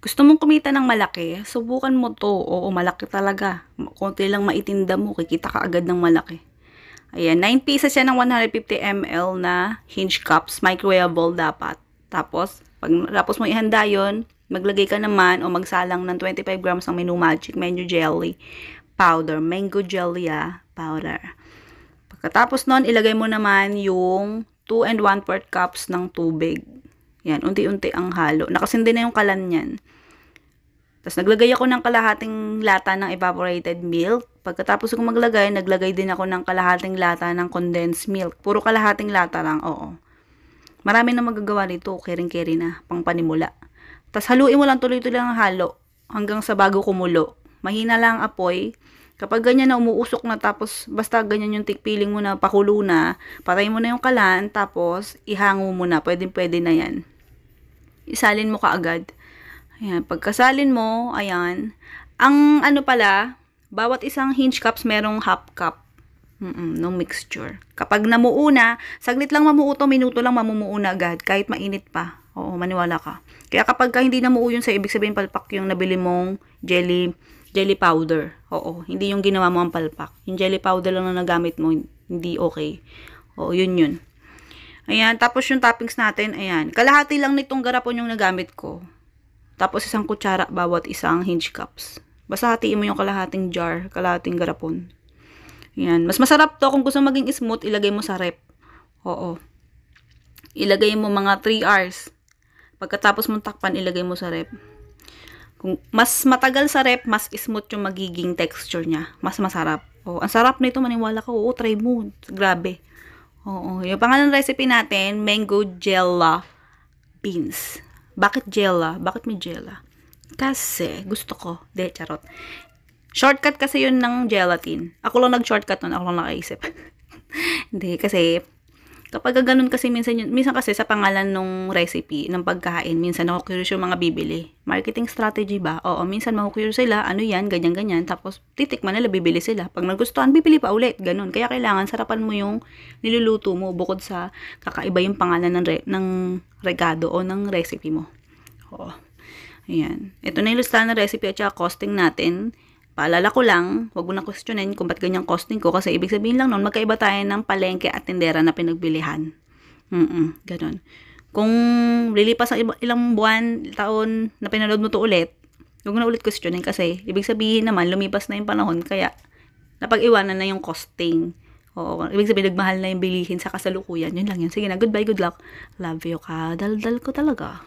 Gusto mong kumita ng malaki? Subukan mo 'to. Oo, malaki talaga. Konti lang maitinda mo, kikita ka agad ng malaki. Ayan, 9 pieces siya ng 150 ml na hinge cups, microwavable dapat. Tapos mo ihanda yon, maglagay ka naman o magsalang ng 25 grams ng Menu Magic Menu Jelly powder, mango jelly powder. Pagkatapos nun, ilagay mo naman yung 2 and 1/4 cups ng tubig. Yan, unti-unti ang halo. Nakasindi na yung kalan niyan. Tapos naglagay ako ng kalahating lata ng evaporated milk. Pagkatapos kong naglagay din ako ng kalahating lata ng condensed milk. Puro kalahating lata lang, oo. Marami na magagawa dito, kering-keri na, pang panimula. Tapos haluin mo lang tuloy-tuloy ang halo hanggang sa bago kumulo. Mahina lang ang apoy. Kapag ganyan na umuusok na, tapos basta ganyan yung feeling mo na pakulo na, patay mo na yung kalan, tapos ihango mo na. Pwede na yan. Isalin mo kaagad. Ayan, pagkasalin mo, ayan. Ang ano pala, bawat isang hinge cups merong half cup ng mixture. Kapag namuo na, saglit lang mamuo to, minuto lang mamumuo na agad, kahit mainit pa. Oo, maniwala ka. Kaya kapag hindi namuo yun, sa ibig sabihin palpak yung nabili mong jelly powder. Oo, hindi yung ginawa mo ang palpak. Yung jelly powder lang na nagamit mo, hindi okay. Oo, yun. Ayan, tapos yung toppings natin, ayan. Kalahati lang nitong garapon yung nagamit ko. Tapos isang kutsara bawat isang hinge cups. Basta hatiin mo yung kalahating jar, kalahating garapon. Ayan, mas masarap to kung gusto maging smooth, ilagay mo sa rep. Oo. Ilagay mo mga 3 hours. Pagkatapos mong takpan, ilagay mo sa rep. Kung mas matagal sa rep, mas smooth yung magiging texture niya. Mas masarap. Oh, ang sarap nito, maniwala ka. Oo, try mo. Grabe. Oo, yung pangalan ng recipe natin, mango jella beans. Bakit jella? Bakit may jella? Kasi, gusto ko. De, charot. Shortcut kasi yun ng gelatin. Ako lang nag-shortcut nun. Ako lang nakaisip. Hindi, kasi, kapag ganun kasi minsan kasi sa pangalan ng recipe, ng pagkain, minsan naku-curious yung mga bibili. Marketing strategy ba? Oo, minsan maku-curious sila, ano yan, ganyan-ganyan, tapos titikman nila, bibili sila. Pag nagustuhan, bibili pa ulit, ganun. Kaya kailangan sarapan mo yung niluluto mo bukod sa kakaiba yung pangalan ng regado o ng recipe mo. Oo. Ayan. Ito na yung listahan ng recipe at saka costing natin. Paalala ko lang, huwag mo na questionin kung ba't ganyang costing ko kasi ibig sabihin lang nun, magkaiba tayo ng palengke at tindera na pinagbilihan. Ganun. Kung lilipas ang ilang buwan, taon na pinanood mo to ulit, huwag mo na ulit questionin kasi ibig sabihin naman, lumipas na yung panahon kaya napag-iwanan na yung costing. Oo, ibig sabihin, nagmahal na yung bilihin sa kasalukuyan. Yun lang yan. Sige na, goodbye, good luck. Love you ka. Daldal ko talaga.